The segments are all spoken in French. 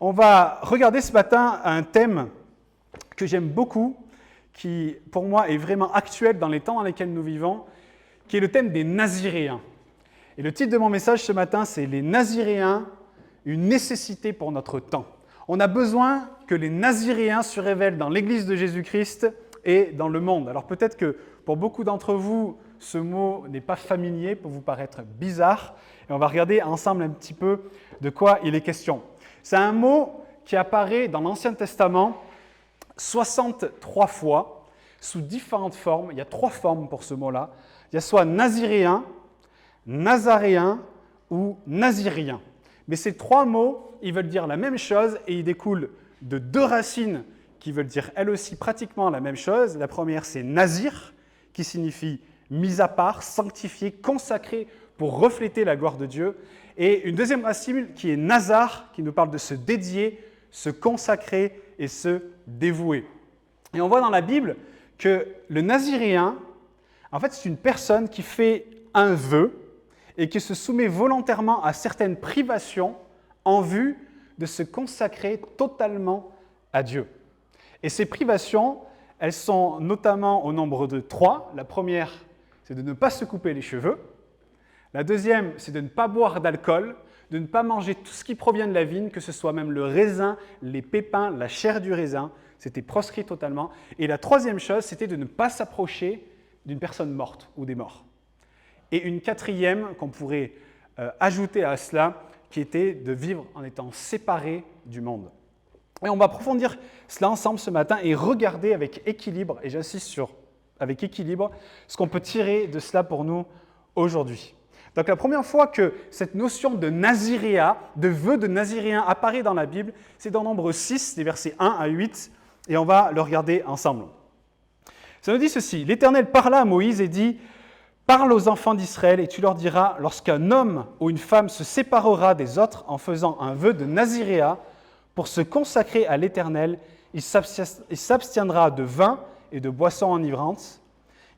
On va regarder ce matin un thème que j'aime beaucoup, qui pour moi est vraiment actuel dans les temps dans lesquels nous vivons, qui est le thème des Naziréens. Et le titre de mon message ce matin, c'est « Les Naziréens, une nécessité pour notre temps ». On a besoin que les Naziréens se révèlent dans l'Église de Jésus-Christ et dans le monde. Alors peut-être que pour beaucoup d'entre vous, ce mot n'est pas familier, peut vous paraître bizarre. Et on va regarder ensemble un petit peu de quoi il est question. C'est un mot qui apparaît dans l'Ancien Testament 63 fois, sous différentes formes. Il y a 3 formes pour ce mot-là. Il y a soit naziréen, nazaréen ou nazirien. Mais ces 3 mots, ils veulent dire la même chose et ils découlent de 2 racines qui veulent dire elles aussi pratiquement la même chose. La première, c'est nazir, qui signifie mis à part, sanctifié, consacré pour refléter la gloire de Dieu. Et une deuxième racine qui est nazar, qui nous parle de se dédier, se consacrer et se dévouer. Et on voit dans la Bible que le naziréen, en fait, c'est une personne qui fait un vœu et qui se soumet volontairement à certaines privations en vue de se consacrer totalement à Dieu. Et ces privations, elles sont notamment au nombre de 3. La première, c'est de ne pas se couper les cheveux. La deuxième, c'est de ne pas boire d'alcool, de ne pas manger tout ce qui provient de la vigne, que ce soit même le raisin, les pépins, la chair du raisin. C'était proscrit totalement. Et la troisième chose, c'était de ne pas s'approcher d'une personne morte ou des morts. Et une quatrième qu'on pourrait ajouter à cela, qui était de vivre en étant séparé du monde. Et on va approfondir cela ensemble ce matin et regarder avec équilibre, et j'insiste sur avec équilibre, ce qu'on peut tirer de cela pour nous aujourd'hui. Donc la première fois que cette notion de naziréa, de vœu de naziréen apparaît dans la Bible, c'est dans Nombre 6, les versets 1 à 8, et on va le regarder ensemble. Ça nous dit ceci, « L'Éternel parla à Moïse et dit « Parle aux enfants d'Israël et tu leur diras, lorsqu'un homme ou une femme se séparera des autres en faisant un vœu de naziréa pour se consacrer à l'Éternel, il s'abstiendra de vin et de boissons enivrantes.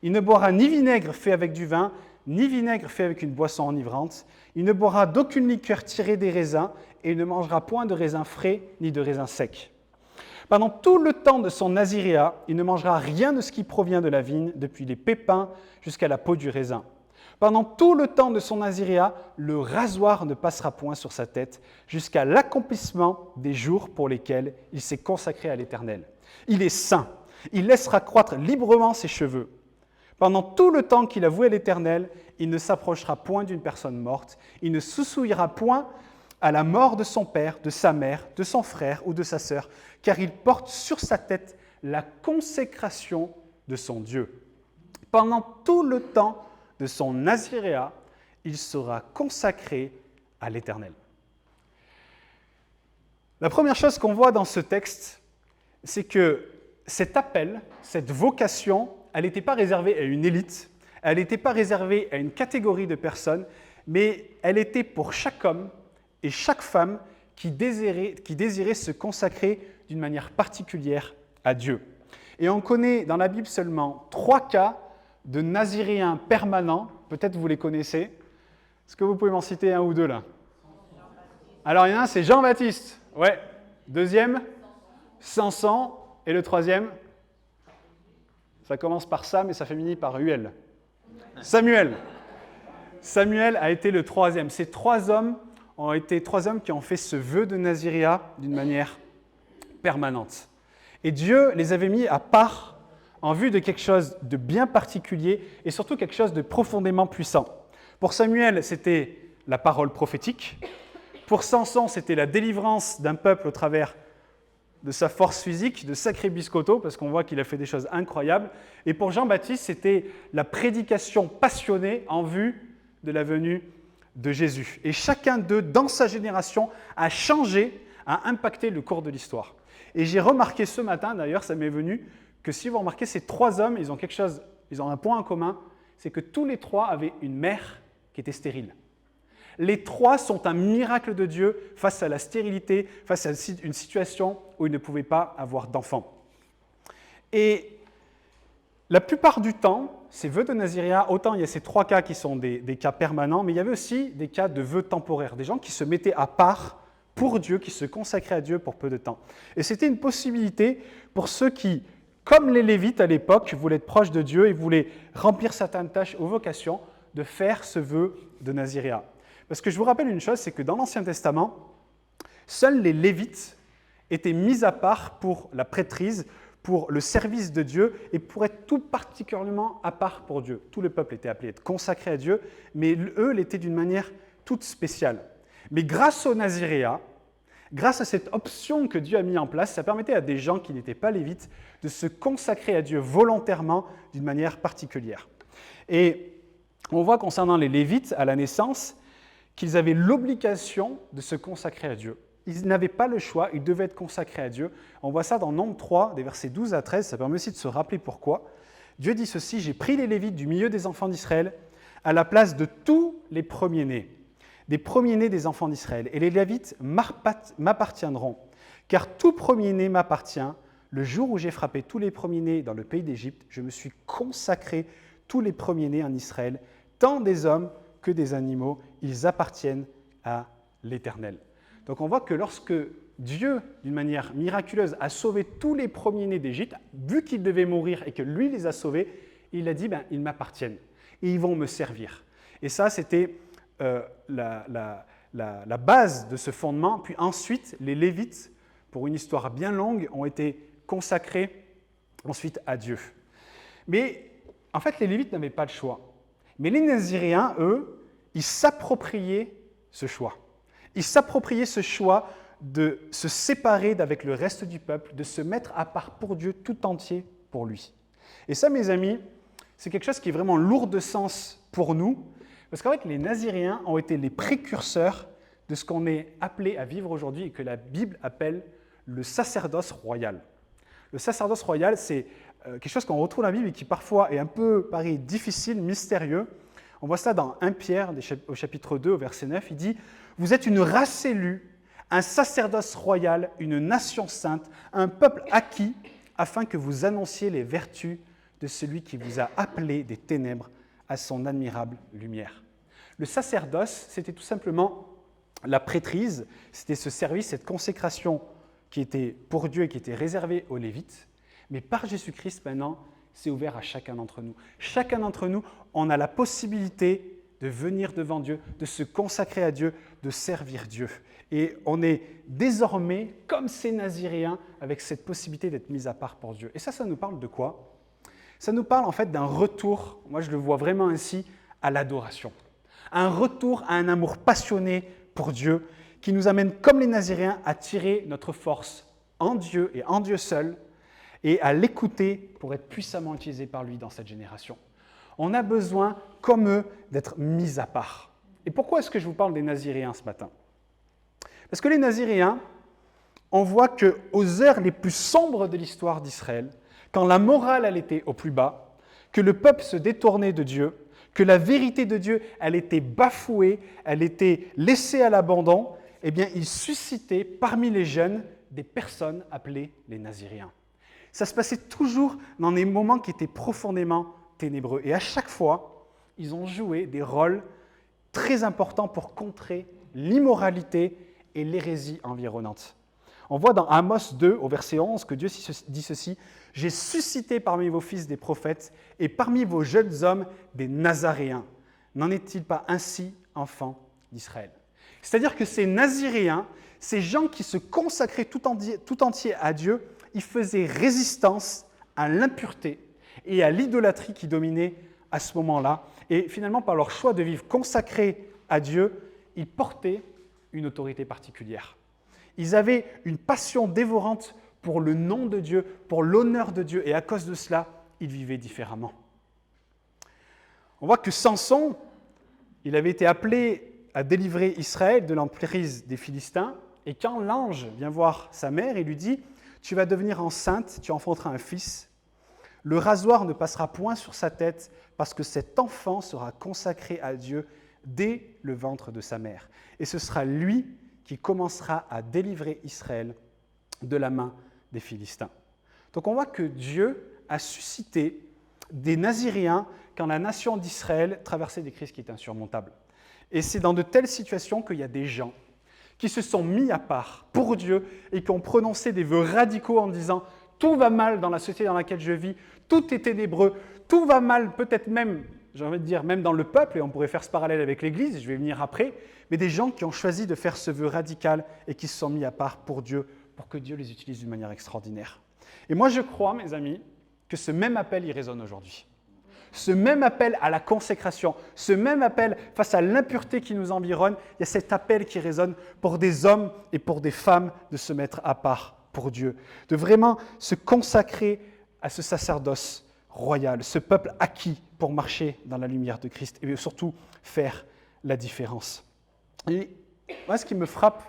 Il ne boira ni vinaigre fait avec du vin, ni vinaigre fait avec une boisson enivrante. Il ne boira d'aucune liqueur tirée des raisins, et il ne mangera point de raisins frais, ni de raisins secs. Pendant tout le temps de son naziréa, il ne mangera rien de ce qui provient de la vigne, depuis les pépins jusqu'à la peau du raisin. Pendant tout le temps de son naziréa, le rasoir ne passera point sur sa tête, jusqu'à l'accomplissement des jours pour lesquels il s'est consacré à l'Éternel. Il est saint, il laissera croître librement ses cheveux. Pendant tout le temps qu'il a voué à l'Éternel, il ne s'approchera point d'une personne morte, il ne souillera point à la mort de son père, de sa mère, de son frère ou de sa sœur, car il porte sur sa tête la consécration de son Dieu. Pendant tout le temps de son naziréa, il sera consacré à l'Éternel. » La première chose qu'on voit dans ce texte, c'est que cet appel, cette vocation, elle n'était pas réservée à une élite, elle n'était pas réservée à une catégorie de personnes, mais elle était pour chaque homme et chaque femme qui désirait se consacrer d'une manière particulière à Dieu. Et on connaît dans la Bible seulement 3 cas de naziréens permanents, peut-être vous les connaissez. Est-ce que vous pouvez m'en citer un ou 2 là? Alors il y en a un, c'est Jean-Baptiste. Ouais. Deuxième, Samson. Et le troisième, ça commence par Sam et ça finit par Uel. Samuel. Samuel a été le troisième. Ces 3 hommes ont été 3 hommes qui ont fait ce vœu de naziréa d'une manière permanente. Et Dieu les avait mis à part en vue de quelque chose de bien particulier et surtout quelque chose de profondément puissant. Pour Samuel, c'était la parole prophétique. Pour Samson, c'était la délivrance d'un peuple au travers de sa force physique, de sacrés biscottos, parce qu'on voit qu'il a fait des choses incroyables. Et pour Jean-Baptiste, c'était la prédication passionnée en vue de la venue de Jésus. Et chacun d'eux, dans sa génération, a changé, a impacté le cours de l'histoire. Et j'ai remarqué ce matin, d'ailleurs, ça m'est venu, que si vous remarquez, ces 3 hommes, ils ont un point en commun, c'est que tous les 3 avaient une mère qui était stérile. Les 3 sont un miracle de Dieu face à la stérilité, face à une situation où ils ne pouvaient pas avoir d'enfants. Et la plupart du temps, ces vœux de naziréa, autant il y a ces 3 cas qui sont des cas permanents, mais il y avait aussi des cas de vœux temporaires, des gens qui se mettaient à part pour Dieu, qui se consacraient à Dieu pour peu de temps. Et c'était une possibilité pour ceux qui, comme les Lévites à l'époque, voulaient être proches de Dieu et voulaient remplir certaines tâches ou vocations, de faire ce vœu de naziréat. Parce que je vous rappelle une chose, c'est que dans l'Ancien Testament, seuls les Lévites étaient mis à part pour la prêtrise, pour le service de Dieu et pour être tout particulièrement à part pour Dieu. Tout le peuple était appelé à être consacré à Dieu, mais eux l'étaient d'une manière toute spéciale. Mais grâce au naziréat, grâce à cette option que Dieu a mis en place, ça permettait à des gens qui n'étaient pas lévites de se consacrer à Dieu volontairement d'une manière particulière. Et on voit concernant les Lévites à la naissance qu'ils avaient l'obligation de se consacrer à Dieu. Ils n'avaient pas le choix, ils devaient être consacrés à Dieu. On voit ça dans Nombre 3, des versets 12 à 13, ça permet aussi de se rappeler pourquoi. Dieu dit ceci, « J'ai pris les Lévites du milieu des enfants d'Israël à la place de tous les premiers-nés, des premiers-nés des enfants d'Israël. Et les Lévites m'appartiendront, car tout premier-né m'appartient. Le jour où j'ai frappé tous les premiers-nés dans le pays d'Égypte, je me suis consacré tous les premiers-nés en Israël, tant des hommes que des animaux, ils appartiennent à l'Éternel. » Donc on voit que lorsque Dieu, d'une manière miraculeuse, a sauvé tous les premiers-nés d'Égypte, vu qu'ils devaient mourir et que lui les a sauvés, il a dit, ils m'appartiennent et ils vont me servir. Et ça, c'était la base de ce fondement. Puis ensuite, les Lévites, pour une histoire bien longue, ont été consacrés ensuite à Dieu. Mais en fait, les Lévites n'avaient pas le choix. Mais les Naziréens, eux, ils s'appropriaient ce choix. Ils s'appropriaient ce choix de se séparer d'avec le reste du peuple, de se mettre à part pour Dieu tout entier pour lui. Et ça, mes amis, c'est quelque chose qui est vraiment lourd de sens pour nous, parce qu'en fait, les Naziréens ont été les précurseurs de ce qu'on est appelé à vivre aujourd'hui et que la Bible appelle le sacerdoce royal. Le sacerdoce royal, c'est quelque chose qu'on retrouve dans la Bible et qui parfois est un peu, pareil, difficile, mystérieux. On voit ça dans 1 Pierre, au chapitre 2, au verset 9, il dit « Vous êtes une race élue, un sacerdoce royal, une nation sainte, un peuple acquis, afin que vous annonciez les vertus de celui qui vous a appelé des ténèbres à son admirable lumière. » Le sacerdoce, c'était tout simplement la prêtrise, c'était ce service, cette consécration qui était pour Dieu et qui était réservée aux Lévites. Mais par Jésus-Christ, maintenant, c'est ouvert à chacun d'entre nous. Chacun d'entre nous, on a la possibilité de venir devant Dieu, de se consacrer à Dieu, de servir Dieu. Et on est désormais, comme ces Naziréens, avec cette possibilité d'être mis à part pour Dieu. Et ça nous parle de quoi ? Ça nous parle en fait d'un retour, moi je le vois vraiment ainsi, à l'adoration. Un retour à un amour passionné pour Dieu qui nous amène, comme les Naziréens, à tirer notre force en Dieu et en Dieu seul et à l'écouter pour être puissamment utilisé par lui dans cette génération. On a besoin, comme eux, d'être mis à part. Et pourquoi est-ce que je vous parle des Naziréens ce matin ? Parce que les Naziréens, on voit qu'aux heures les plus sombres de l'histoire d'Israël, quand la morale elle était au plus bas, que le peuple se détournait de Dieu, que la vérité de Dieu elle était bafouée, elle était laissée à l'abandon, eh bien, il suscitait parmi les jeunes des personnes appelées les Naziréens. Ça se passait toujours dans des moments qui étaient profondément ténébreux. Et à chaque fois, ils ont joué des rôles très importants pour contrer l'immoralité et l'hérésie environnante. On voit dans Amos 2, au verset 11, que Dieu dit ceci « J'ai suscité parmi vos fils des prophètes et parmi vos jeunes hommes des Nazaréens. N'en est-il pas ainsi, enfants d'Israël ?» C'est-à-dire que ces Naziréens, ces gens qui se consacraient tout entier à Dieu, ils faisaient résistance à l'impureté et à l'idolâtrie qui dominait à ce moment-là. Et finalement, par leur choix de vivre consacrés à Dieu, ils portaient une autorité particulière. Ils avaient une passion dévorante pour le nom de Dieu, pour l'honneur de Dieu, et à cause de cela, ils vivaient différemment. On voit que Samson, il avait été appelé à délivrer Israël de l'emprise des Philistins, et quand l'ange vient voir sa mère, il lui dit « Tu vas devenir enceinte, tu enfanteras un fils. Le rasoir ne passera point sur sa tête, parce que cet enfant sera consacré à Dieu dès le ventre de sa mère. Et ce sera lui qui commencera à délivrer Israël de la main des Philistins. » Donc on voit que Dieu a suscité des Naziréens quand la nation d'Israël traversait des crises qui étaient insurmontables. Et c'est dans de telles situations qu'il y a des gens qui se sont mis à part pour Dieu et qui ont prononcé des vœux radicaux en disant « Tout va mal dans la société dans laquelle je vis, tout est ténébreux, tout va mal peut-être même, j'ai envie de dire, même dans le peuple, et on pourrait faire ce parallèle avec l'Église, je vais venir après, mais des gens qui ont choisi de faire ce vœu radical et qui se sont mis à part pour Dieu, pour que Dieu les utilise d'une manière extraordinaire. Et moi je crois, mes amis, que ce même appel y résonne aujourd'hui. Ce même appel à la consécration, ce même appel face à l'impureté qui nous environne, il y a cet appel qui résonne pour des hommes et pour des femmes de se mettre à part pour Dieu, de vraiment se consacrer à ce sacerdoce royal, ce peuple acquis pour marcher dans la lumière de Christ et surtout faire la différence. Et moi, ce qui me frappe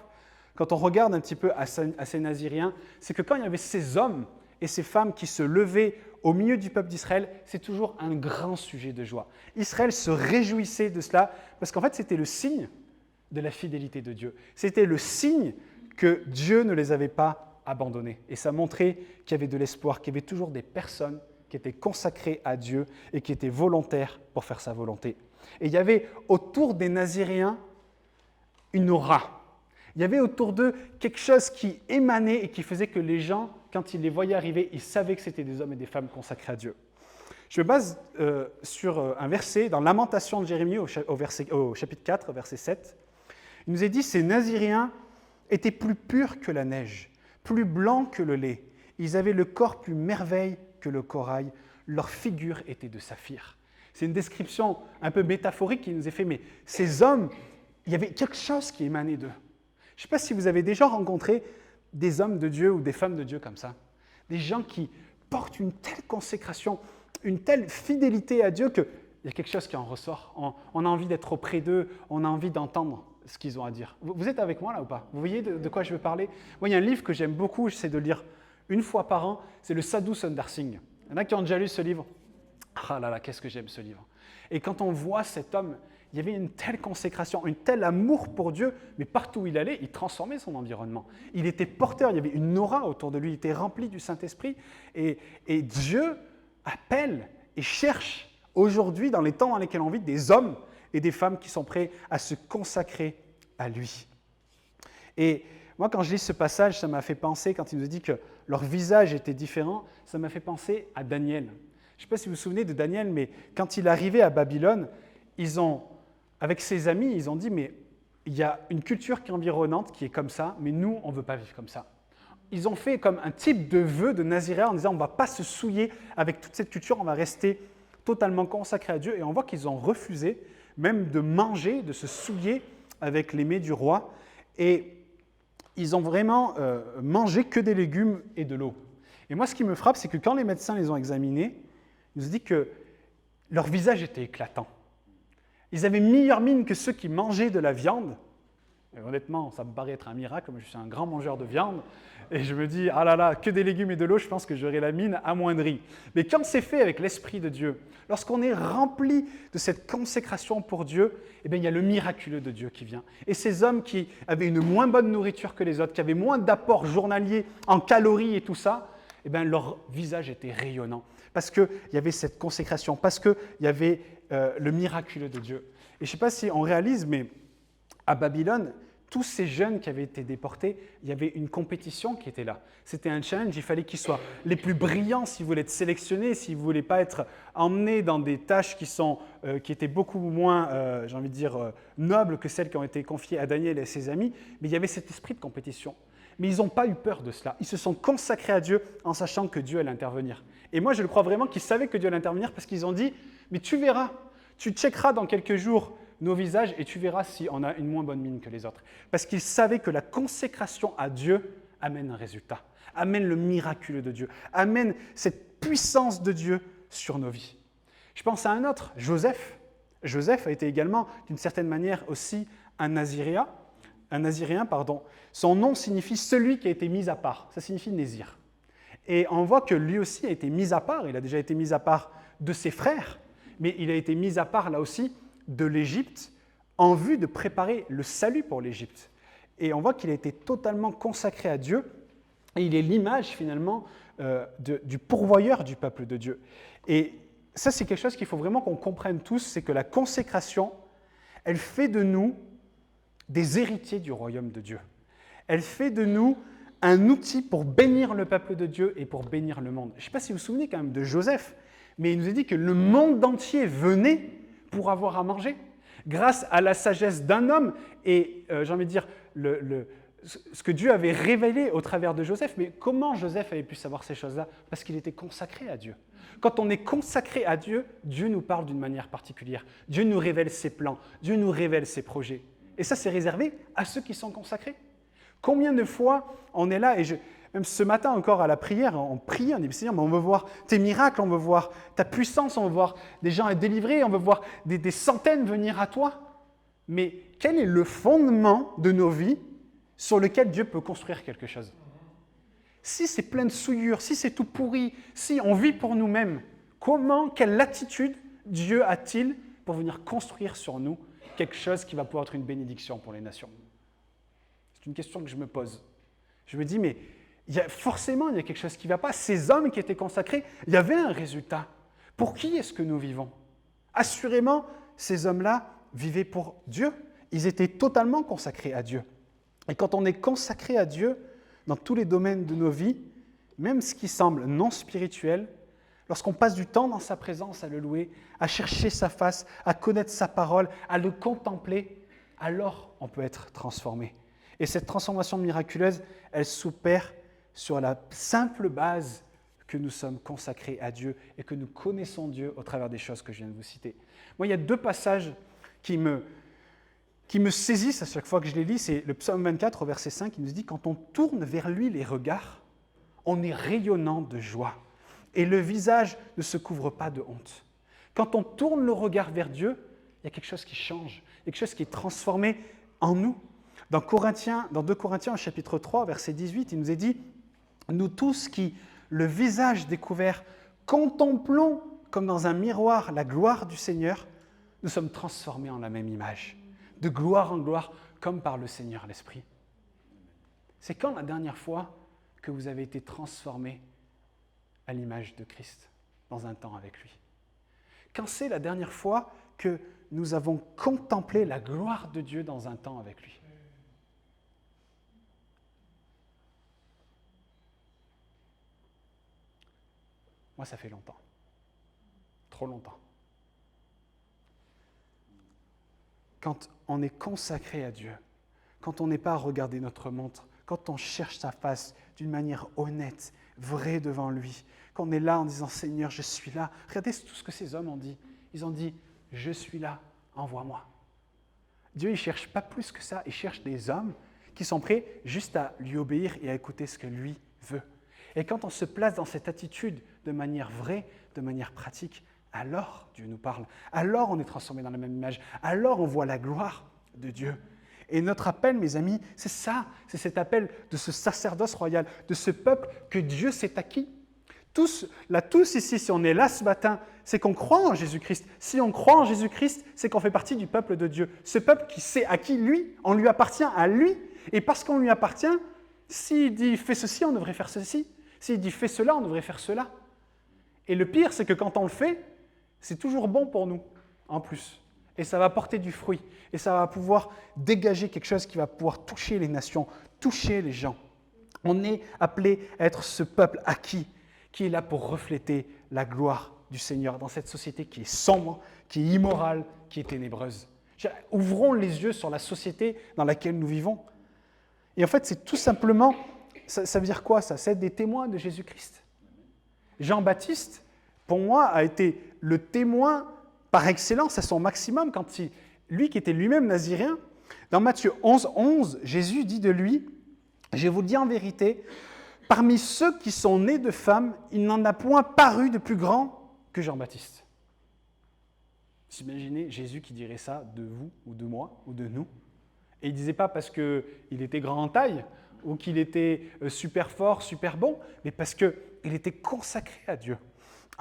quand on regarde un petit peu à ces Naziréens, c'est que quand il y avait ces hommes et ces femmes qui se levaient au milieu du peuple d'Israël, c'est toujours un grand sujet de joie. Israël se réjouissait de cela parce qu'en fait, c'était le signe de la fidélité de Dieu. C'était le signe que Dieu ne les avait pas abandonnés. Et ça montrait qu'il y avait de l'espoir, qu'il y avait toujours des personnes qui étaient consacrées à Dieu et qui étaient volontaires pour faire sa volonté. Et il y avait autour des Naziréens une aura. Il y avait autour d'eux quelque chose qui émanait et qui faisait que les gens, quand ils les voyaient arriver, ils savaient que c'était des hommes et des femmes consacrés à Dieu. Je me base sur un verset dans Lamentation de Jérémie au chapitre 4, verset 7. Il nous est dit « Ces Naziréens étaient plus purs que la neige, plus blancs que le lait. Ils avaient le corps plus merveille que le corail. Leur figure était de saphir. » C'est une description un peu métaphorique qui nous est faite, mais ces hommes, il y avait quelque chose qui émanait d'eux. Je ne sais pas si vous avez déjà rencontré des hommes de Dieu ou des femmes de Dieu comme ça. Des gens qui portent une telle consécration, une telle fidélité à Dieu qu'il y a quelque chose qui en ressort. On a envie d'être auprès d'eux, on a envie d'entendre ce qu'ils ont à dire. Vous êtes avec moi là ou pas? Vous voyez de quoi je veux parler? Moi, il y a un livre que j'aime beaucoup, j'essaie de le lire une fois par an, c'est le Sadhu Sundar Singh. Il y en a qui ont déjà lu ce livre? Ah là là, qu'est-ce que j'aime ce livre. Et quand on voit cet homme, il y avait une telle consécration, un tel amour pour Dieu, mais partout où il allait, il transformait son environnement. Il était porteur, il y avait une aura autour de lui, il était rempli du Saint-Esprit. Et Dieu appelle et cherche aujourd'hui, dans les temps dans lesquels on vit, des hommes et des femmes qui sont prêts à se consacrer à lui. Et moi, quand je lis ce passage, ça m'a fait penser, quand il nous dit que leur visage était différent, ça m'a fait penser à Daniel. Je ne sais pas si vous vous souvenez de Daniel, mais quand il arrivait à Babylone, avec ses amis, ils ont dit, mais il y a une culture qui est environnante, qui est comme ça, mais nous, on ne veut pas vivre comme ça. Ils ont fait comme un type de vœu de Naziréen en disant, on ne va pas se souiller avec toute cette culture, on va rester totalement consacré à Dieu. Et on voit qu'ils ont refusé même de manger, de se souiller avec les mets du roi. Et ils ont vraiment mangé que des légumes et de l'eau. Et moi, ce qui me frappe, c'est que quand les médecins les ont examinés, ils nous ont dit que leur visage était éclatant. Ils avaient meilleure mine que ceux qui mangeaient de la viande. Et honnêtement, ça me paraît être un miracle. Moi, je suis un grand mangeur de viande. Et je me dis, ah là là, que des légumes et de l'eau, je pense que j'aurai la mine amoindrie. Mais quand c'est fait avec l'Esprit de Dieu, lorsqu'on est rempli de cette consécration pour Dieu, eh bien, il y a le miraculeux de Dieu qui vient. Et ces hommes qui avaient une moins bonne nourriture que les autres, qui avaient moins d'apports journaliers en calories et tout ça, eh bien, leur visage était rayonnant. Parce qu'il y avait cette consécration, parce qu'il y avait le miraculeux de Dieu. Et je ne sais pas si on réalise, mais à Babylone, tous ces jeunes qui avaient été déportés, il y avait une compétition qui était là. C'était un challenge, il fallait qu'ils soient les plus brillants si vous voulez être sélectionnés, si vous ne voulez pas être emmenés dans des tâches qui étaient beaucoup moins, j'ai envie de dire, nobles que celles qui ont été confiées à Daniel et à ses amis. Mais il y avait cet esprit de compétition. Mais ils n'ont pas eu peur de cela. Ils se sont consacrés à Dieu en sachant que Dieu allait intervenir. Et moi, je le crois vraiment qu'ils savaient que Dieu allait intervenir parce qu'ils ont dit « Mais tu verras, tu checkeras dans quelques jours nos visages et tu verras si on a une moins bonne mine que les autres. » Parce qu'ils savaient que la consécration à Dieu amène un résultat, amène le miraculeux de Dieu, amène cette puissance de Dieu sur nos vies. Je pense à un autre, Joseph. Joseph a été également, d'une certaine manière, aussi un Naziréen. Son nom signifie « celui qui a été mis à part ». Ça signifie « Nézir ». Et on voit que lui aussi a été mis à part. Il a déjà été mis à part de ses frères, mais il a été mis à part là aussi de l'Égypte en vue de préparer le salut pour l'Égypte. Et on voit qu'il a été totalement consacré à Dieu et il est l'image finalement du pourvoyeur du peuple de Dieu. Et ça, c'est quelque chose qu'il faut vraiment qu'on comprenne tous, c'est que la consécration, elle fait de nous des héritiers du royaume de Dieu. Elle fait de nous un outil pour bénir le peuple de Dieu et pour bénir le monde. Je ne sais pas si vous vous souvenez quand même de Joseph, mais il nous a dit que le monde entier venait pour avoir à manger. Grâce à la sagesse d'un homme et, j'ai envie de dire, ce que Dieu avait révélé au travers de Joseph. Mais comment Joseph avait pu savoir ces choses-là? Parce qu'il était consacré à Dieu. Quand on est consacré à Dieu, Dieu nous parle d'une manière particulière. Dieu nous révèle ses plans, Dieu nous révèle ses projets. Et ça, c'est réservé à ceux qui sont consacrés. Combien de fois on est là, et même ce matin encore à la prière, on prie, on dit Seigneur, mais on veut voir tes miracles, on veut voir ta puissance, on veut voir des gens être délivrés, on veut voir des centaines venir à toi. Mais quel est le fondement de nos vies sur lequel Dieu peut construire quelque chose? Si c'est plein de souillures, si c'est tout pourri, si on vit pour nous-mêmes, quelle attitude Dieu a-t-il pour venir construire sur nous quelque chose qui va pouvoir être une bénédiction pour les nations? C'est une question que je me pose. Je me dis, mais forcément, il y a quelque chose qui ne va pas. Ces hommes qui étaient consacrés, il y avait un résultat. Pour qui est-ce que nous vivons? Assurément, ces hommes-là vivaient pour Dieu. Ils étaient totalement consacrés à Dieu. Et quand on est consacré à Dieu, dans tous les domaines de nos vies, même ce qui semble non spirituel, lorsqu'on passe du temps dans sa présence à le louer, à chercher sa face, à connaître sa parole, à le contempler, alors on peut être transformé. Et cette transformation miraculeuse, elle s'opère sur la simple base que nous sommes consacrés à Dieu et que nous connaissons Dieu au travers des choses que je viens de vous citer. Moi, il y a 2 passages qui me saisissent à chaque fois que je les lis. C'est le psaume 24, au verset 5, qui nous dit « Quand on tourne vers lui les regards, on est rayonnant de joie et le visage ne se couvre pas de honte. » Quand on tourne le regard vers Dieu, il y a quelque chose qui change, quelque chose qui est transformé en nous. Dans 2 Corinthiens, au chapitre 3, verset 18, il nous est dit « Nous tous qui, le visage découvert, contemplons comme dans un miroir la gloire du Seigneur, nous sommes transformés en la même image, de gloire en gloire, comme par le Seigneur l'Esprit. » C'est quand la dernière fois que vous avez été transformé à l'image de Christ, dans un temps avec lui? Quand c'est la dernière fois que nous avons contemplé la gloire de Dieu dans un temps avec lui? Moi, ça fait longtemps. Trop longtemps. Quand on est consacré à Dieu, quand on n'est pas à regarder notre montre, quand on cherche sa face d'une manière honnête, vraie devant lui, quand on est là en disant « Seigneur, je suis là ». Regardez tout ce que ces hommes ont dit. Ils ont dit « Je suis là, envoie-moi ». Dieu, il ne cherche pas plus que ça. Il cherche des hommes qui sont prêts juste à lui obéir et à écouter ce que lui veut. Et quand on se place dans cette attitude de manière vraie, de manière pratique, alors Dieu nous parle, alors on est transformé dans la même image, alors on voit la gloire de Dieu. Et notre appel, mes amis, c'est ça, c'est cet appel de ce sacerdoce royal, de ce peuple que Dieu s'est acquis. Tous ici, si on est là ce matin, c'est qu'on croit en Jésus-Christ. Si on croit en Jésus-Christ, c'est qu'on fait partie du peuple de Dieu. Ce peuple qui s'est acquis, lui, on lui appartient à lui. Et parce qu'on lui appartient, s'il dit « fais ceci », on devrait faire ceci. S'il dit « fais cela », on devrait faire cela. Et le pire, c'est que quand on le fait, c'est toujours bon pour nous, en plus. Et ça va porter du fruit. Et ça va pouvoir dégager quelque chose qui va pouvoir toucher les nations, toucher les gens. On est appelé à être ce peuple acquis, qui est là pour refléter la gloire du Seigneur dans cette société qui est sombre, qui est immorale, qui est ténébreuse. Ouvrons les yeux sur la société dans laquelle nous vivons. Et en fait, c'est tout simplement, ça veut dire quoi ça? C'est être des témoins de Jésus-Christ. Jean-Baptiste, pour moi, a été le témoin par excellence à son maximum quand lui qui était lui-même naziréen, dans Matthieu 11, 11, Jésus dit de lui, « Je vous le dis en vérité, parmi ceux qui sont nés de femmes, il n'en a point paru de plus grand que Jean-Baptiste. » Vous imaginez Jésus qui dirait ça de vous, ou de moi, ou de nous? Et il ne disait pas parce qu'il était grand en taille, ou qu'il était super fort, super bon, mais parce qu'il était consacré à Dieu.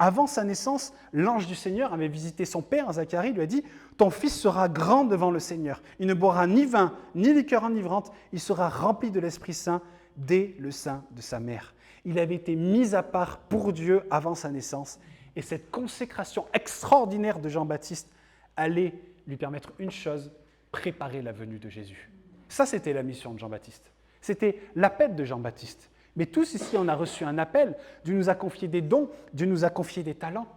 Avant sa naissance, l'ange du Seigneur avait visité son père, Zacharie, lui a dit « Ton fils sera grand devant le Seigneur. Il ne boira ni vin, ni liqueur enivrante. Il sera rempli de l'Esprit Saint dès le sein de sa mère. » Il avait été mis à part pour Dieu avant sa naissance. Et cette consécration extraordinaire de Jean-Baptiste allait lui permettre une chose, préparer la venue de Jésus. Ça, c'était la mission de Jean-Baptiste. C'était l'appel de Jean-Baptiste. Mais tous ici, on a reçu un appel. Dieu nous a confié des dons, Dieu nous a confié des talents.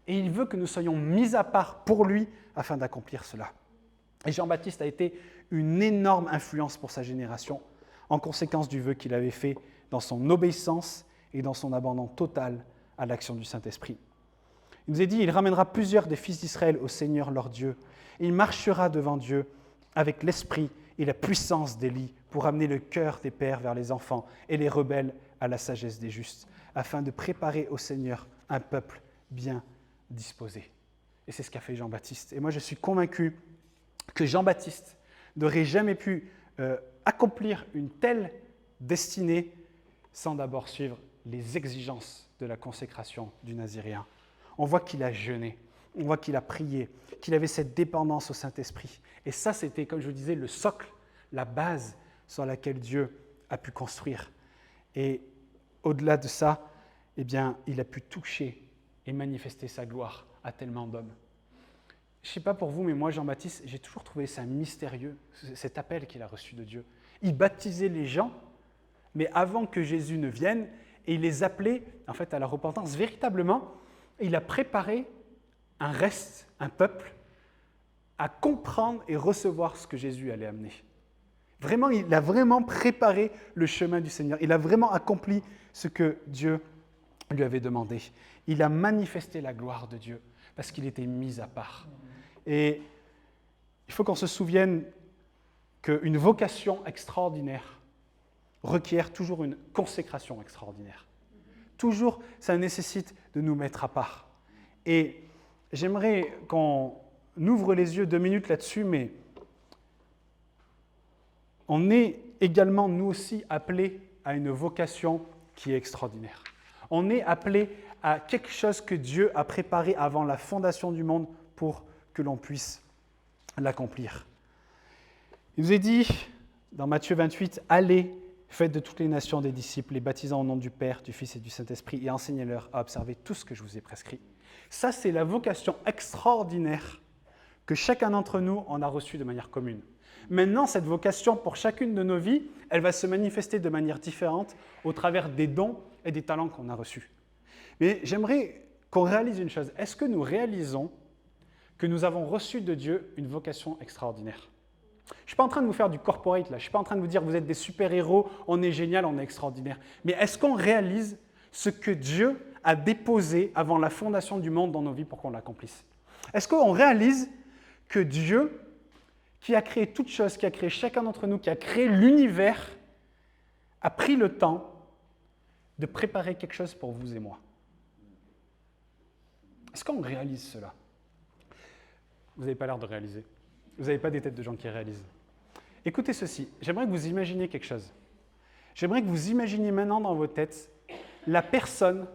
Et il veut que nous soyons mis à part pour lui afin d'accomplir cela. Et Jean-Baptiste a été une énorme influence pour sa génération, en conséquence du vœu qu'il avait fait dans son obéissance et dans son abandon total à l'action du Saint-Esprit. Il nous est dit, il ramènera plusieurs des fils d'Israël au Seigneur leur Dieu. Il marchera devant Dieu avec l'esprit et la puissance d'Élie pour amener le cœur des pères vers les enfants et les rebelles à la sagesse des justes, afin de préparer au Seigneur un peuple bien disposé. Et c'est ce qu'a fait Jean-Baptiste. Et moi, je suis convaincu que Jean-Baptiste n'aurait jamais pu accomplir une telle destinée sans d'abord suivre les exigences de la consécration du Naziréen. On voit qu'il a jeûné, on voit qu'il a prié, qu'il avait cette dépendance au Saint-Esprit. Et ça, c'était, comme je vous disais, le socle, la base sur laquelle Dieu a pu construire. Et au-delà de ça, eh bien, il a pu toucher et manifester sa gloire à tellement d'hommes. Je ne sais pas pour vous, mais moi, Jean-Baptiste, j'ai toujours trouvé ça mystérieux, cet appel qu'il a reçu de Dieu. Il baptisait les gens, mais avant que Jésus ne vienne, et il les appelait en fait à la repentance. Véritablement, il a préparé un reste, un peuple, à comprendre et recevoir ce que Jésus allait amener. Vraiment, il a vraiment préparé le chemin du Seigneur. Il a vraiment accompli ce que Dieu lui avait demandé. Il a manifesté la gloire de Dieu parce qu'il était mis à part. Et il faut qu'on se souvienne qu'une vocation extraordinaire requiert toujours une consécration extraordinaire. Toujours, ça nécessite de nous mettre à part. Et j'aimerais qu'on ouvre les yeux 2 minutes là-dessus, mais on est également, nous aussi, appelés à une vocation qui est extraordinaire. On est appelés à quelque chose que Dieu a préparé avant la fondation du monde pour que l'on puisse l'accomplir. Il nous est dit, dans Matthieu 28, « Allez, faites de toutes les nations des disciples, les baptisant au nom du Père, du Fils et du Saint-Esprit, et enseignez-leur à observer tout ce que je vous ai prescrit. » Ça, c'est la vocation extraordinaire que chacun d'entre nous en a reçue de manière commune. Maintenant, cette vocation, pour chacune de nos vies, elle va se manifester de manière différente au travers des dons et des talents qu'on a reçus. Mais j'aimerais qu'on réalise une chose. Est-ce que nous réalisons que nous avons reçu de Dieu une vocation extraordinaire ? Je ne suis pas en train de vous faire du corporate, là. Je ne suis pas en train de vous dire vous êtes des super-héros, on est génial, on est extraordinaire. Mais est-ce qu'on réalise ce que Dieu a déposé avant la fondation du monde dans nos vies pour qu'on l'accomplisse ? Est-ce qu'on réalise que Dieu, qui a créé toutes choses, qui a créé chacun d'entre nous, qui a créé l'univers, a pris le temps de préparer quelque chose pour vous et moi? Est-ce qu'on réalise cela? Vous n'avez pas l'air de réaliser. Vous n'avez pas des têtes de gens qui réalisent. Écoutez ceci, j'aimerais que vous imaginiez quelque chose. J'aimerais que vous imaginiez maintenant dans vos têtes la personne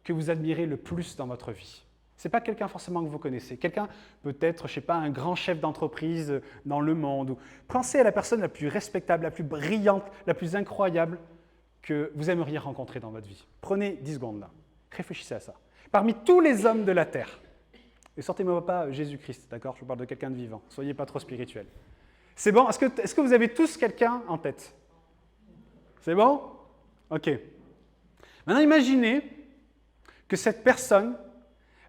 que vous admirez le plus dans votre vie. Ce n'est pas quelqu'un forcément que vous connaissez. Quelqu'un peut-être, je ne sais pas, un grand chef d'entreprise dans le monde. Ou pensez à la personne la plus respectable, la plus brillante, la plus incroyable que vous aimeriez rencontrer dans votre vie. Prenez 10 secondes là. Réfléchissez à ça. Parmi tous les hommes de la Terre, et sortez-moi pas Jésus-Christ, d'accord? Je vous parle de quelqu'un de vivant. Soyez pas trop spirituel. C'est bon? Est-ce que vous avez tous quelqu'un en tête? C'est bon? OK. Maintenant, imaginez que cette personne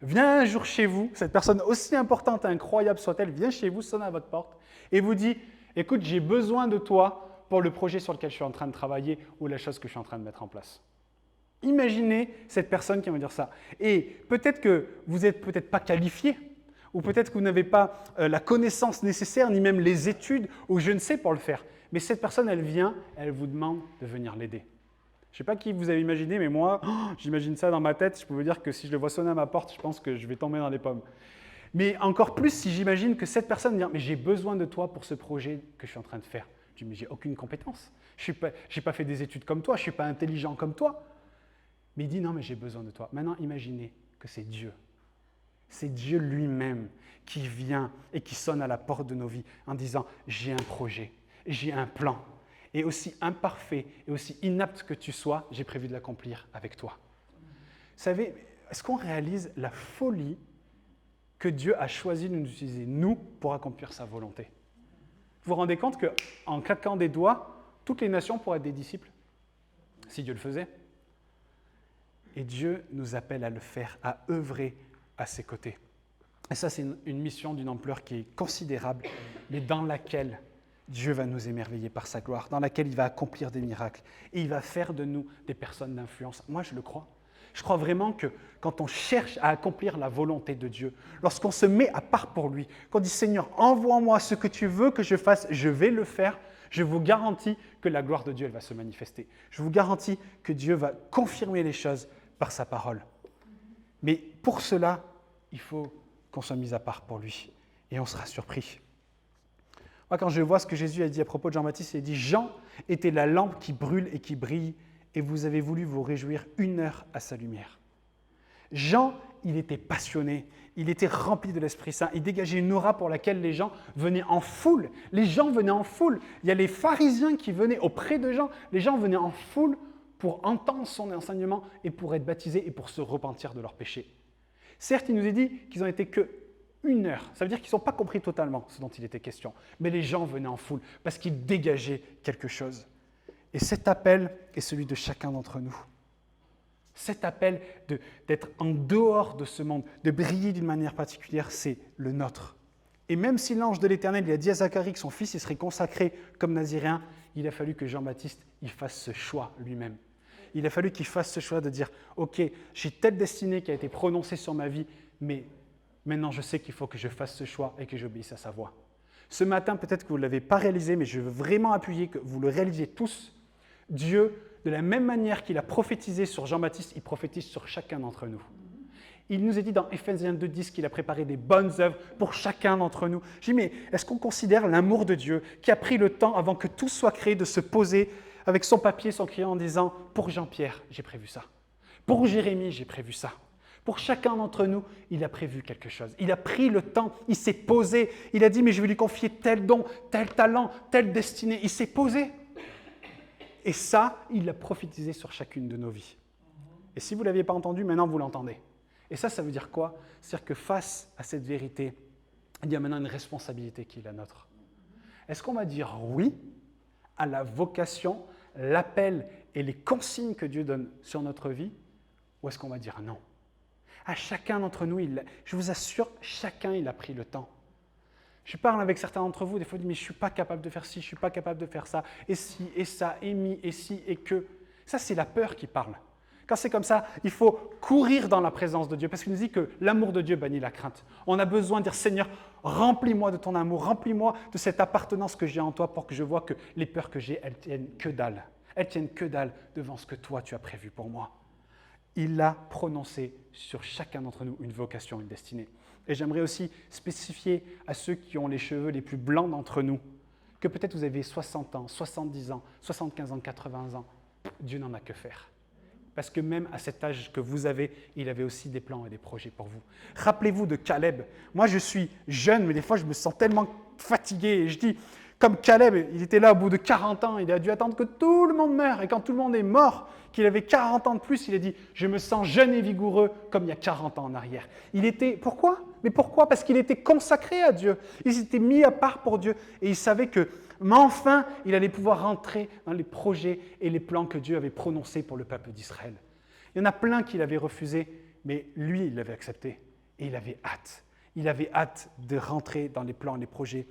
vient un jour chez vous, cette personne aussi importante et incroyable soit-elle, vient chez vous, sonne à votre porte et vous dit « Écoute, j'ai besoin de toi pour le projet sur lequel je suis en train de travailler ou la chose que je suis en train de mettre en place. » Imaginez cette personne qui va dire ça. Et peut-être que vous n'êtes peut-être pas qualifié, ou peut-être que vous n'avez pas la connaissance nécessaire, ni même les études, ou je ne sais pour le faire. Mais cette personne, elle vient, elle vous demande de venir l'aider. Je ne sais pas qui vous avez imaginé, mais moi, j'imagine ça dans ma tête. Je peux vous dire que si je le vois sonner à ma porte, je pense que je vais tomber dans les pommes. Mais encore plus si j'imagine que cette personne vient, mais j'ai besoin de toi pour ce projet que je suis en train de faire. Je dis, mais j'ai aucune compétence. Je n'ai pas fait des études comme toi, je ne suis pas intelligent comme toi. Mais il dit, non, mais j'ai besoin de toi. Maintenant, imaginez que c'est Dieu. C'est Dieu lui-même qui vient et qui sonne à la porte de nos vies en disant, j'ai un projet, j'ai un plan. Et aussi imparfait et aussi inapte que tu sois, j'ai prévu de l'accomplir avec toi. Vous savez, est-ce qu'on réalise la folie que Dieu a choisi de nous utiliser, nous, pour accomplir sa volonté? Vous vous rendez compte qu'en claquant des doigts, toutes les nations pourraient être des disciples, si Dieu le faisait. Et Dieu nous appelle à le faire, à œuvrer à ses côtés. Et ça, c'est une mission d'une ampleur qui est considérable, mais dans laquelle Dieu va nous émerveiller par sa gloire, dans laquelle il va accomplir des miracles. Et il va faire de nous des personnes d'influence. Moi, je le crois. Je crois vraiment que quand on cherche à accomplir la volonté de Dieu, lorsqu'on se met à part pour lui, qu'on dit « Seigneur, envoie-moi ce que tu veux que je fasse, je vais le faire », je vous garantis que la gloire de Dieu elle va se manifester. Je vous garantis que Dieu va confirmer les choses par sa parole. Mais pour cela, il faut qu'on soit mis à part pour lui. Et on sera surpris. Moi, quand je vois ce que Jésus a dit à propos de Jean-Baptiste, il a dit « Jean était la lampe qui brûle et qui brille, et vous avez voulu vous réjouir 1 heure à sa lumière. » Jean, il était passionné, il était rempli de l'Esprit Saint, il dégageait une aura pour laquelle les gens venaient en foule. Les gens venaient en foule. Il y a les pharisiens qui venaient auprès de Jean. Les gens venaient en foule pour entendre son enseignement et pour être baptisés et pour se repentir de leurs péchés. Certes, il nous est dit qu'ils n'en étaient que 1 heure. Ça veut dire qu'ils n'ont pas compris totalement ce dont il était question. Mais les gens venaient en foule parce qu'ils dégageaient quelque chose. Et cet appel est celui de chacun d'entre nous. Cet appel d'être en dehors de ce monde, de briller d'une manière particulière, c'est le nôtre. Et même si l'ange de l'Éternel il a dit à Zacharie que son fils il serait consacré comme naziréen, il a fallu que Jean-Baptiste il fasse ce choix lui-même. Il a fallu qu'il fasse ce choix de dire « Ok, j'ai telle destinée qui a été prononcée sur ma vie, mais maintenant je sais qu'il faut que je fasse ce choix et que j'obéisse à sa voix. » Ce matin, peut-être que vous ne l'avez pas réalisé, mais je veux vraiment appuyer que vous le réalisiez tous. Dieu, de la même manière qu'il a prophétisé sur Jean-Baptiste, il prophétise sur chacun d'entre nous. Il nous est dit dans Ephésiens 2,10 qu'il a préparé des bonnes œuvres pour chacun d'entre nous. Je dis, mais est-ce qu'on considère l'amour de Dieu qui a pris le temps avant que tout soit créé de se poser avec son papier, son crayon en disant « Pour Jean-Pierre, j'ai prévu ça. Pour Jérémie, j'ai prévu ça. » Pour chacun d'entre nous, il a prévu quelque chose. Il a pris le temps, il s'est posé. Il a dit « Mais je vais lui confier tel don, tel talent, telle destinée. » Il s'est posé. Et ça, il l'a prophétisé sur chacune de nos vies. Et si vous ne l'aviez pas entendu, maintenant vous l'entendez. Et ça veut dire quoi? C'est-à-dire que face à cette vérité, il y a maintenant une responsabilité qui est la nôtre. Est-ce qu'on va dire oui à la vocation, l'appel et les consignes que Dieu donne sur notre vie, ou est-ce qu'on va dire non? À chacun d'entre nous, je vous assure, chacun il a pris le temps. Je parle avec certains d'entre vous, des fois, mais je ne suis pas capable de faire ci, je ne suis pas capable de faire ça, et ci, et ça, et mi, et ci, et que. Ça, c'est la peur qui parle. Quand c'est comme ça, il faut courir dans la présence de Dieu, parce qu'il nous dit que l'amour de Dieu bannit la crainte. On a besoin de dire, Seigneur, remplis-moi de ton amour, remplis-moi de cette appartenance que j'ai en toi pour que je vois que les peurs que j'ai, elles tiennent que dalle. Elles tiennent que dalle devant ce que toi, tu as prévu pour moi. Il a prononcé sur chacun d'entre nous une vocation, une destinée. Et j'aimerais aussi spécifier à ceux qui ont les cheveux les plus blancs d'entre nous, que peut-être vous avez 60 ans, 70 ans, 75 ans, 80 ans. Dieu n'en a que faire. Parce que même à cet âge que vous avez, il avait aussi des plans et des projets pour vous. Rappelez-vous de Caleb. Moi, je suis jeune, mais des fois, je me sens tellement fatigué. Et je dis, comme Caleb, il était là au bout de 40 ans, il a dû attendre que tout le monde meure. Et quand tout le monde est mort, qu'il avait 40 ans de plus, il a dit, je me sens jeune et vigoureux comme il y a 40 ans en arrière. Pourquoi? Mais pourquoi? Parce qu'il était consacré à Dieu. Il s'était mis à part pour Dieu. Et il savait que, mais enfin, il allait pouvoir rentrer dans les projets et les plans que Dieu avait prononcés pour le peuple d'Israël. Il y en a plein qui l'avaient refusé, mais lui, il l'avait accepté. Et il avait hâte. Il avait hâte de rentrer dans les plans et les projets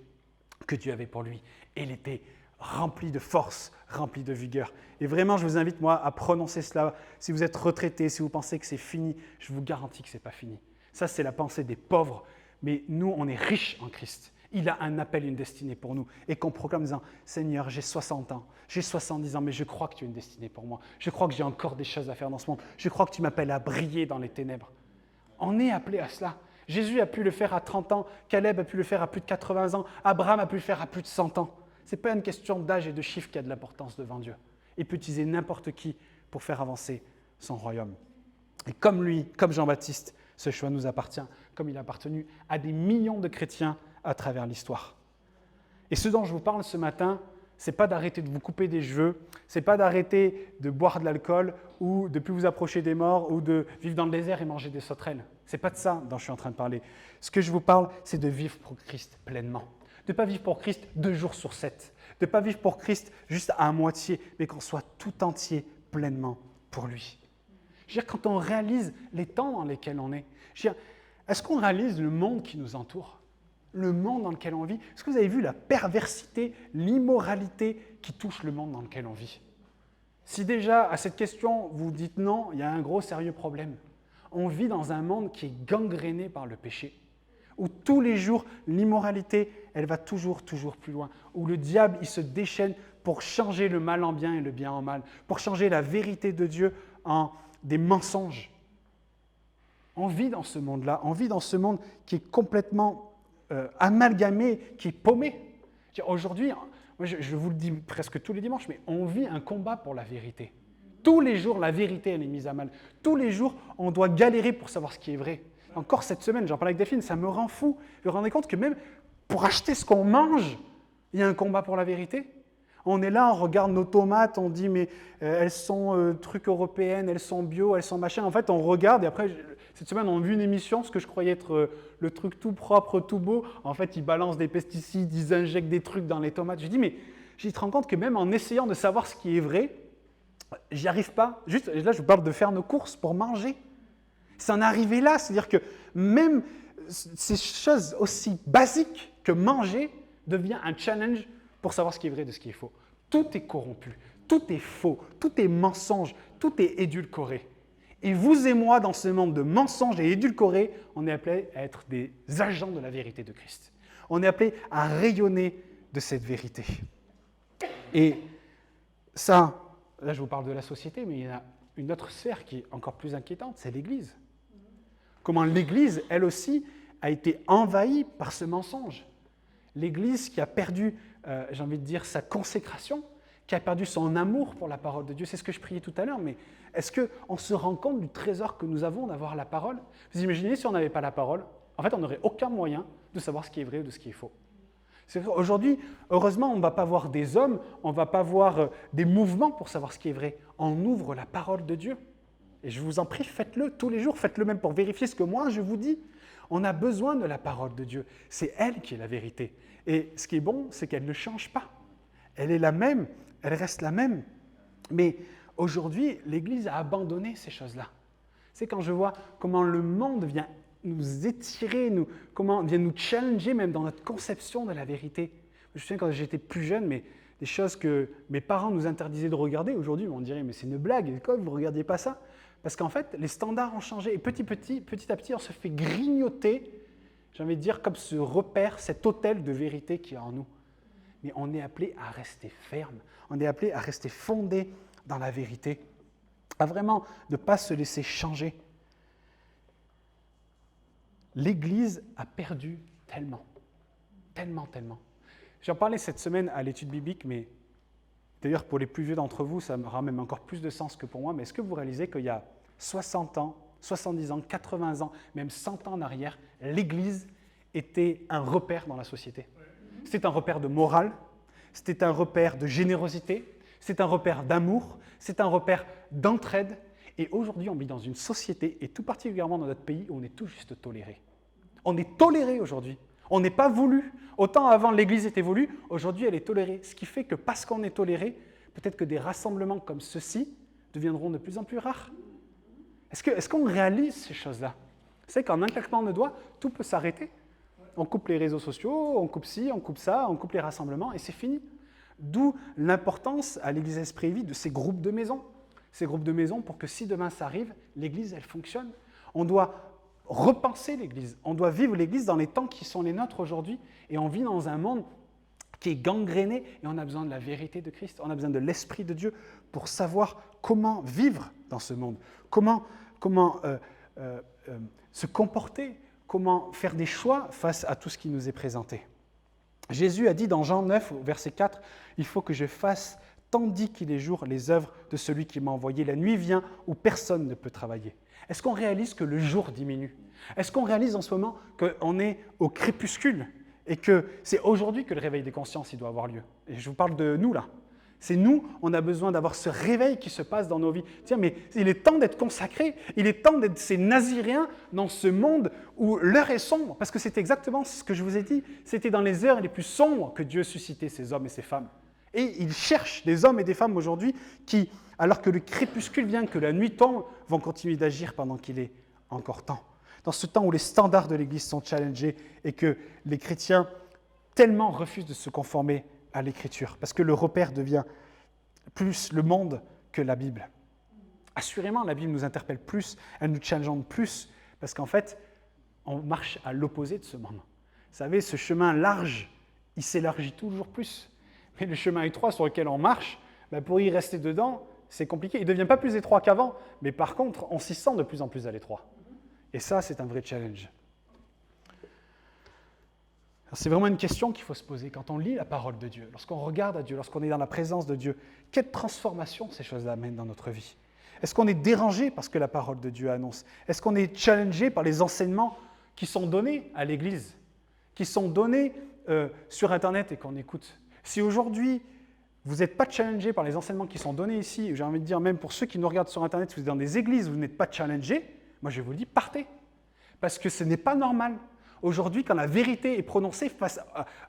que Dieu avait pour lui. Et il était rempli de force, rempli de vigueur. Et vraiment, je vous invite, moi, à prononcer cela. Si vous êtes retraité, si vous pensez que c'est fini, je vous garantis que ce n'est pas fini. Ça, c'est la pensée des pauvres. Mais nous, on est riches en Christ. Il a un appel, une destinée pour nous. Et qu'on proclame en disant, Seigneur, j'ai 60 ans, j'ai 70 ans, mais je crois que tu as une destinée pour moi. Je crois que j'ai encore des choses à faire dans ce monde. Je crois que tu m'appelles à briller dans les ténèbres. On est appelé à cela. Jésus a pu le faire à 30 ans, Caleb a pu le faire à plus de 80 ans, Abraham a pu le faire à plus de 100 ans. Ce n'est pas une question d'âge et de chiffre qui a de l'importance devant Dieu. Il peut utiliser n'importe qui pour faire avancer son royaume. Et comme lui, comme Jean-Baptiste, ce choix nous appartient, comme il a appartenu à des millions de chrétiens à travers l'histoire. Et ce dont je vous parle ce matin, ce n'est pas d'arrêter de vous couper des cheveux, ce n'est pas d'arrêter de boire de l'alcool ou de ne plus vous approcher des morts ou de vivre dans le désert et manger des sauterelles. Ce n'est pas de ça dont je suis en train de parler. Ce que je vous parle, c'est de vivre pour Christ pleinement, De ne pas vivre pour Christ 2 jours sur 7. De ne pas vivre pour Christ juste à moitié, mais qu'on soit tout entier, pleinement pour lui. Je veux dire, quand on réalise les temps dans lesquels on est, je veux dire, est-ce qu'on réalise le monde qui nous entoure? Le monde dans lequel on vit? Est-ce que vous avez vu la perversité, l'immoralité qui touche le monde dans lequel on vit? Si déjà, à cette question, vous dites non, il y a un gros sérieux problème. On vit dans un monde qui est gangréné par le péché, où tous les jours, l'immoralité, elle va toujours plus loin, où le diable, il se déchaîne pour changer le mal en bien et le bien en mal, pour changer la vérité de Dieu en des mensonges. On vit dans ce monde-là, on vit dans ce monde qui est complètement amalgamé, qui est paumé. Aujourd'hui, moi je vous le dis presque tous les dimanches, mais on vit un combat pour la vérité. Tous les jours, la vérité, elle est mise à mal. Tous les jours, on doit galérer pour savoir ce qui est vrai. Encore cette semaine, j'en parlais avec Delphine, ça me rend fou. Vous vous rendez compte que même pour acheter ce qu'on mange, il y a un combat pour la vérité. On est là, on regarde nos tomates, on dit mais elles sont trucs européennes, elles sont bio, elles sont machin. En fait, on regarde et après, cette semaine, on a vu une émission, ce que je croyais être le truc tout propre, tout beau. En fait, ils balancent des pesticides, ils injectent des trucs dans les tomates. Je dis mais je te rends compte que même en essayant de savoir ce qui est vrai, j'y arrive pas. Juste, là, je vous parle de faire nos courses pour manger. C'est en arrivé là, c'est-à-dire que même ces choses aussi basiques que manger devient un challenge pour savoir ce qui est vrai de ce qui est faux. Tout est corrompu, tout est faux, tout est mensonge, tout est édulcoré. Et vous et moi, dans ce monde de mensonges et édulcorés, on est appelés à être des agents de la vérité de Christ. On est appelés à rayonner de cette vérité. Et ça, là je vous parle de la société, mais il y a une autre sphère qui est encore plus inquiétante, c'est l'Église. Comment l'Église, elle aussi, a été envahie par ce mensonge. L'Église qui a perdu, j'ai envie de dire, sa consécration, qui a perdu son amour pour la parole de Dieu. C'est ce que je priais tout à l'heure, mais est-ce qu'on se rend compte du trésor que nous avons d'avoir la parole? Vous imaginez si on n'avait pas la parole, en fait, on n'aurait aucun moyen de savoir ce qui est vrai ou de ce qui est faux. Aujourd'hui, heureusement, on ne va pas voir des hommes, on ne va pas voir des mouvements pour savoir ce qui est vrai. On ouvre la parole de Dieu. Et je vous en prie, faites-le tous les jours, faites-le même pour vérifier ce que moi je vous dis. On a besoin de la parole de Dieu. C'est elle qui est la vérité. Et ce qui est bon, c'est qu'elle ne change pas. Elle est la même, elle reste la même. Mais aujourd'hui, l'Église a abandonné ces choses-là. C'est quand je vois comment le monde vient nous étirer, comment vient nous challenger même dans notre conception de la vérité. Je me souviens quand j'étais plus jeune, mais des choses que mes parents nous interdisaient de regarder, aujourd'hui on dirait mais c'est une blague, quoi, vous ne regardiez pas ça? Parce qu'en fait, les standards ont changé et petit à petit, on se fait grignoter, j'ai envie de dire, comme ce repère, cet autel de vérité qui est en nous. Mais on est appelé à rester ferme, on est appelé à rester fondé dans la vérité, à vraiment ne pas se laisser changer. L'Église a perdu tellement. J'en parlais cette semaine à l'étude biblique, mais d'ailleurs pour les plus vieux d'entre vous, ça aura même encore plus de sens que pour moi, mais est-ce que vous réalisez qu'il y a 60 ans, 70 ans, 80 ans, même 100 ans en arrière, l'Église était un repère dans la société. C'était un repère de morale, c'était un repère de générosité, c'est un repère d'amour, c'est un repère d'entraide. Et aujourd'hui, on vit dans une société, et tout particulièrement dans notre pays, où on est tout juste toléré. On est toléré aujourd'hui. On n'est pas voulu. Autant avant, l'Église était voulue, aujourd'hui, elle est tolérée. Ce qui fait que parce qu'on est toléré, peut-être que des rassemblements comme ceux-ci deviendront de plus en plus rares. Est-ce qu'on réalise ces choses-là? C'est qu'en un claquement de doigts, tout peut s'arrêter. On coupe les réseaux sociaux, on coupe ci, on coupe ça, on coupe les rassemblements, et c'est fini. D'où l'importance à l'Église Esprit Vie de ces groupes de maison. Ces groupes de maison pour que si demain ça arrive, l'Église, elle fonctionne. On doit repenser l'Église. On doit vivre l'Église dans les temps qui sont les nôtres aujourd'hui. Et on vit dans un monde qui est gangréné et on a besoin de la vérité de Christ. On a besoin de l'Esprit de Dieu pour savoir comment vivre dans ce monde, comment se comporter, comment faire des choix face à tout ce qui nous est présenté. Jésus a dit dans Jean 9, verset 4, « Il faut que je fasse tandis qu'il est jour, les œuvres de celui qui m'a envoyé. La nuit vient où personne ne peut travailler. » Est-ce qu'on réalise que le jour diminue? Est-ce qu'on réalise en ce moment qu'on est au crépuscule et que c'est aujourd'hui que le réveil des consciences il doit avoir lieu? Et je vous parle de nous là. C'est nous, on a besoin d'avoir ce réveil qui se passe dans nos vies. Tiens, mais il est temps d'être consacrés, il est temps d'être ces Naziréens dans ce monde où l'heure est sombre. Parce que c'est exactement ce que je vous ai dit. C'était dans les heures les plus sombres que Dieu suscitait ces hommes et ces femmes. Et il cherche des hommes et des femmes aujourd'hui qui, alors que le crépuscule vient, que la nuit tombe, vont continuer d'agir pendant qu'il est encore temps. Dans ce temps où les standards de l'Église sont challengés et que les chrétiens tellement refusent de se conformer à l'Écriture, parce que le repère devient plus le monde que la Bible. Assurément, la Bible nous interpelle plus, elle nous challenge plus, parce qu'en fait, on marche à l'opposé de ce monde. Vous savez, ce chemin large, il s'élargit toujours plus. Mais le chemin étroit sur lequel on marche, pour y rester dedans, c'est compliqué. Il ne devient pas plus étroit qu'avant, mais par contre, on s'y sent de plus en plus à l'étroit. Et ça, c'est un vrai challenge. C'est vraiment une question qu'il faut se poser quand on lit la parole de Dieu, lorsqu'on regarde à Dieu, lorsqu'on est dans la présence de Dieu. Quelle transformation ces choses-là amènent dans notre vie? Est-ce qu'on est dérangé par ce que la parole de Dieu annonce? Est-ce qu'on est challengé par les enseignements qui sont donnés à l'Église, qui sont donnés sur Internet et qu'on écoute? Si aujourd'hui, vous n'êtes pas challengé par les enseignements qui sont donnés ici, j'ai envie de dire même pour ceux qui nous regardent sur Internet, si vous êtes dans des églises où vous n'êtes pas challengé, moi je vous le dis, partez. Parce que ce n'est pas normal. Aujourd'hui, quand la vérité est prononcée face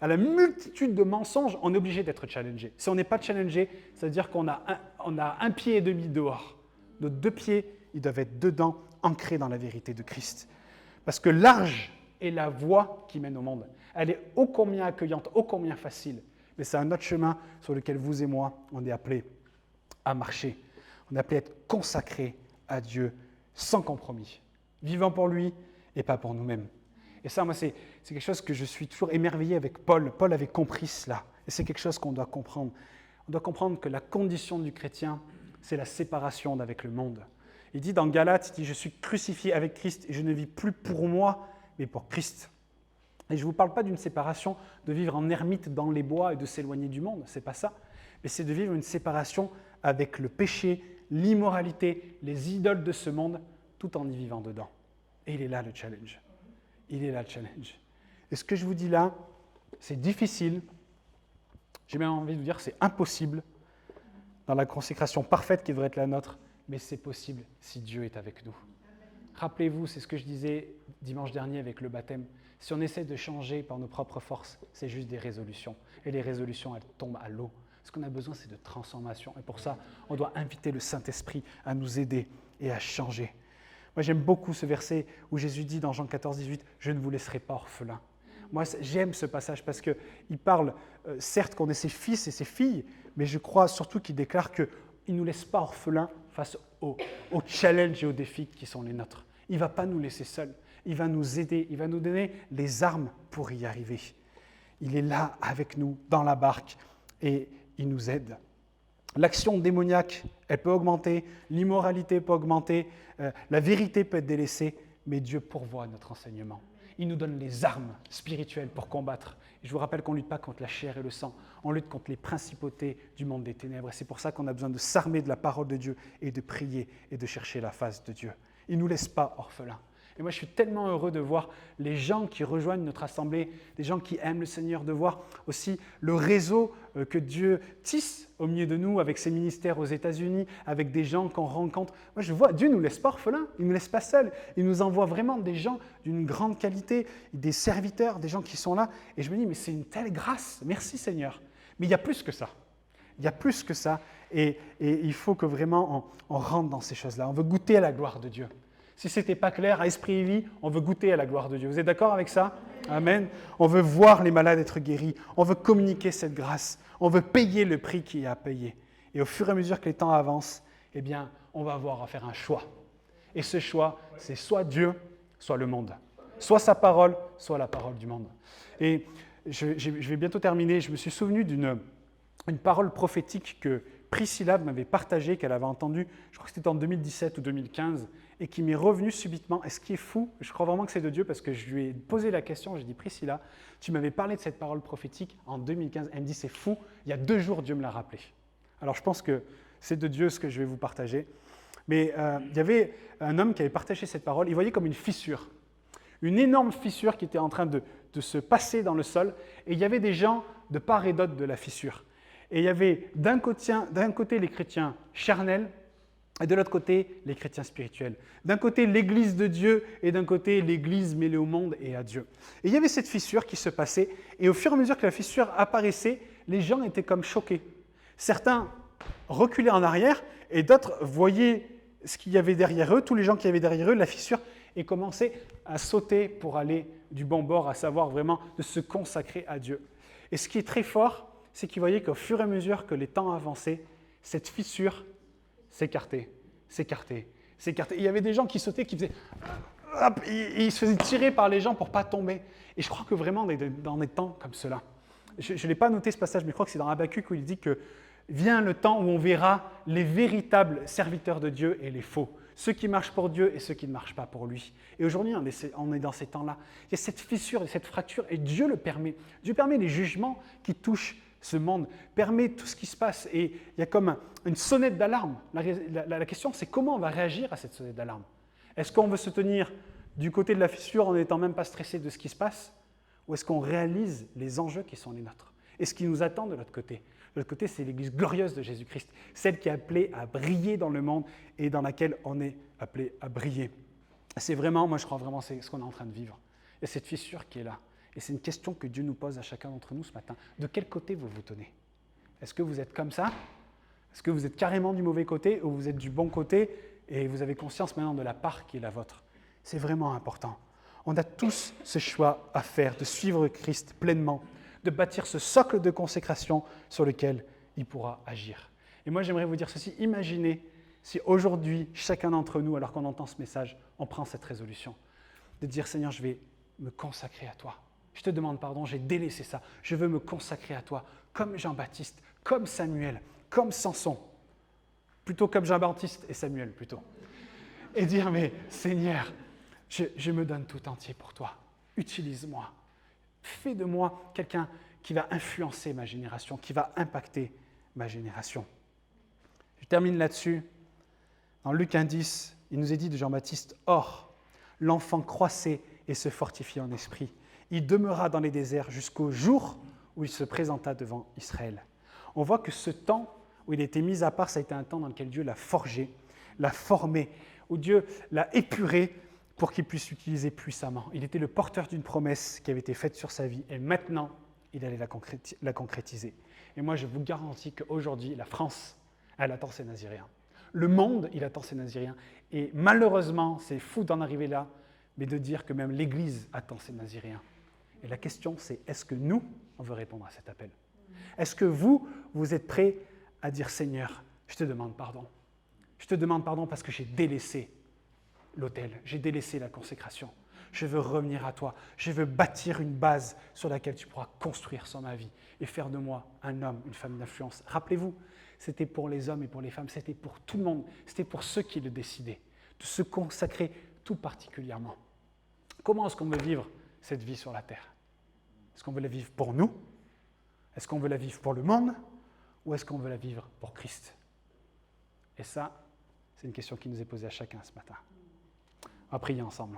à la multitude de mensonges, on est obligé d'être challengé. Si on n'est pas challengé, ça veut dire qu'on a un pied et demi dehors. Nos 2 pieds, ils doivent être dedans, ancrés dans la vérité de Christ. Parce que large est la voie qui mène au monde. Elle est ô combien accueillante, ô combien facile. Mais c'est un autre chemin sur lequel vous et moi, on est appelés à marcher. On est appelés à être consacrés à Dieu sans compromis, vivant pour lui et pas pour nous-mêmes. Et ça, moi, c'est quelque chose que je suis toujours émerveillé avec Paul. Paul avait compris cela. Et c'est quelque chose qu'on doit comprendre. On doit comprendre que la condition du chrétien, c'est la séparation d'avec le monde. Il dit dans Galates, il dit « Je suis crucifié avec Christ et je ne vis plus pour moi, mais pour Christ ». Et je ne vous parle pas d'une séparation de vivre en ermite dans les bois et de s'éloigner du monde, ce n'est pas ça. Mais c'est de vivre une séparation avec le péché, l'immoralité, les idoles de ce monde, tout en y vivant dedans. Et il est là le challenge. Il est là le challenge. Et ce que je vous dis là, c'est difficile. J'ai même envie de vous dire c'est impossible dans la consécration parfaite qui devrait être la nôtre, mais c'est possible si Dieu est avec nous. Rappelez-vous, c'est ce que je disais dimanche dernier avec le baptême. Si on essaie de changer par nos propres forces, c'est juste des résolutions. Et les résolutions, elles tombent à l'eau. Ce qu'on a besoin, c'est de transformation. Et pour ça, on doit inviter le Saint-Esprit à nous aider et à changer. Moi, j'aime beaucoup ce verset où Jésus dit dans Jean 14, 18, « Je ne vous laisserai pas orphelins ». Moi, j'aime ce passage parce qu'il parle, certes, qu'on est ses fils et ses filles, mais je crois surtout qu'il déclare qu'il ne nous laisse pas orphelins face aux challenges et aux défis qui sont les nôtres. Il ne va pas nous laisser seuls. Il va nous aider, il va nous donner les armes pour y arriver. Il est là avec nous, dans la barque, et il nous aide. L'action démoniaque, elle peut augmenter, l'immoralité peut augmenter, la vérité peut être délaissée, mais Dieu pourvoit notre enseignement. Il nous donne les armes spirituelles pour combattre. Et je vous rappelle qu'on ne lutte pas contre la chair et le sang, on lutte contre les principautés du monde des ténèbres. Et c'est pour ça qu'on a besoin de s'armer de la parole de Dieu et de prier et de chercher la face de Dieu. Il ne nous laisse pas orphelins. Et moi, je suis tellement heureux de voir les gens qui rejoignent notre assemblée, des gens qui aiment le Seigneur, de voir aussi le réseau que Dieu tisse au milieu de nous, avec ses ministères aux États-Unis, avec des gens qu'on rencontre. Moi, je vois, Dieu ne nous laisse pas orphelins, il ne nous laisse pas seuls. Il nous envoie vraiment des gens d'une grande qualité, des serviteurs, des gens qui sont là. Et je me dis, mais c'est une telle grâce, merci Seigneur. Mais il y a plus que ça. Il y a plus que ça. Et il faut que vraiment on rentre dans ces choses-là. On veut goûter à la gloire de Dieu. Si ce n'était pas clair, à Esprit et Vie, on veut goûter à la gloire de Dieu. Vous êtes d'accord avec ça? Amen. On veut voir les malades être guéris. On veut communiquer cette grâce. On veut payer le prix qu'il y a à payer. Et au fur et à mesure que les temps avancent, eh bien, on va avoir à faire un choix. Et ce choix, c'est soit Dieu, soit le monde. Soit sa parole, soit la parole du monde. Et je vais bientôt terminer. Je me suis souvenu d'une parole prophétique que Priscilla m'avait partagée, qu'elle avait entendue, je crois que c'était en 2017 ou 2015, et qui m'est revenue subitement. Et ce qui est fou, je crois vraiment que c'est de Dieu, parce que je lui ai posé la question, j'ai dit « Priscilla, tu m'avais parlé de cette parole prophétique en 2015. » Elle me dit « C'est fou, il y a 2 jours, Dieu me l'a rappelé. » Alors je pense que c'est de Dieu ce que je vais vous partager. Mais il y avait un homme qui avait partagé cette parole, il voyait comme une fissure, une énorme fissure qui était en train de se passer dans le sol, et il y avait des gens de part et d'autre de la fissure. Et il y avait d'un côté les chrétiens charnels et de l'autre côté les chrétiens spirituels. D'un côté l'Église de Dieu et d'un côté l'Église mêlée au monde et à Dieu. Et il y avait cette fissure qui se passait et au fur et à mesure que la fissure apparaissait, les gens étaient comme choqués. Certains reculaient en arrière et d'autres voyaient ce qu'il y avait derrière eux, tous les gens qui avaient derrière eux, la fissure, et commençaient à sauter pour aller du bon bord, à savoir vraiment de se consacrer à Dieu. Et ce qui est très fort, c'est qu'ils voyaient qu'au fur et à mesure que les temps avançaient, cette fissure s'écartait. Et il y avait des gens qui sautaient, qui faisaient... Hop, ils se faisaient tirer par les gens pour ne pas tomber. Et je crois que vraiment, on est dans des temps comme cela. Je ne l'ai pas noté ce passage, mais je crois que c'est dans Habakkuk où il dit que vient le temps où on verra les véritables serviteurs de Dieu et les faux. Ceux qui marchent pour Dieu et ceux qui ne marchent pas pour lui. Et aujourd'hui, on est dans ces temps-là. Il y a cette fissure et cette fracture, et Dieu le permet. Dieu permet les jugements qui touchent ce monde, permet tout ce qui se passe. Et il y a comme une sonnette d'alarme. La question, c'est comment on va réagir à cette sonnette d'alarme. Est-ce qu'on veut se tenir du côté de la fissure en n'étant même pas stressé de ce qui se passe? Ou est-ce qu'on réalise les enjeux qui sont les nôtres? Et ce qui nous attend de l'autre côté? De l'autre côté, c'est l'Église glorieuse de Jésus-Christ, celle qui est appelée à briller dans le monde et dans laquelle on est appelé à briller. C'est vraiment, moi je crois vraiment, c'est ce qu'on est en train de vivre. Il y a cette fissure qui est là. Et c'est une question que Dieu nous pose à chacun d'entre nous ce matin. De quel côté vous vous tenez? Est-ce que vous êtes comme ça? Est-ce que vous êtes carrément du mauvais côté ou vous êtes du bon côté et vous avez conscience maintenant de la part qui est la vôtre? C'est vraiment important. On a tous ce choix à faire, de suivre Christ pleinement, de bâtir ce socle de consécration sur lequel il pourra agir. Et moi, j'aimerais vous dire ceci. Imaginez si aujourd'hui, chacun d'entre nous, alors qu'on entend ce message, on prend cette résolution de dire « Seigneur, je vais me consacrer à toi. Je te demande pardon, j'ai délaissé ça. Je veux me consacrer à toi, comme Jean-Baptiste, comme Samuel, comme Samson. » Plutôt comme Jean-Baptiste et Samuel, plutôt. Et dire « Mais Seigneur, je me donne tout entier pour toi. Utilise-moi. Fais de moi quelqu'un qui va influencer ma génération, qui va impacter ma génération. » Je termine là-dessus. Dans Luc 1,10, il nous est dit de Jean-Baptiste, « Or, l'enfant croissait et se fortifiait en esprit. Il demeura dans les déserts jusqu'au jour où il se présenta devant Israël. » On voit que ce temps où il a été mis à part, ça a été un temps dans lequel Dieu l'a forgé, l'a formé, où Dieu l'a épuré pour qu'il puisse l'utiliser puissamment. Il était le porteur d'une promesse qui avait été faite sur sa vie et maintenant, il allait la concrétiser. Et moi, je vous garantis qu'aujourd'hui, la France, elle attend ses Naziréens. Le monde, il attend ses Naziréens. Et malheureusement, c'est fou d'en arriver là, mais de dire que même l'Église attend ses Naziréens. Et la question, c'est est-ce que nous, on veut répondre à cet appel? Est-ce que vous êtes prêts à dire « Seigneur, je te demande pardon. Je te demande pardon parce que j'ai délaissé l'autel, j'ai délaissé la consécration. Je veux revenir à toi. Je veux bâtir une base sur laquelle tu pourras construire sur ma vie et faire de moi un homme, une femme d'influence. » Rappelez-vous, c'était pour les hommes et pour les femmes, c'était pour tout le monde, c'était pour ceux qui le décidaient, de se consacrer tout particulièrement. Comment est-ce qu'on veut vivre cette vie sur la terre? Est-ce qu'on veut la vivre pour nous? Est-ce qu'on veut la vivre pour le monde? Ou est-ce qu'on veut la vivre pour Christ? Et ça, c'est une question qui nous est posée à chacun ce matin. On va prier ensemble.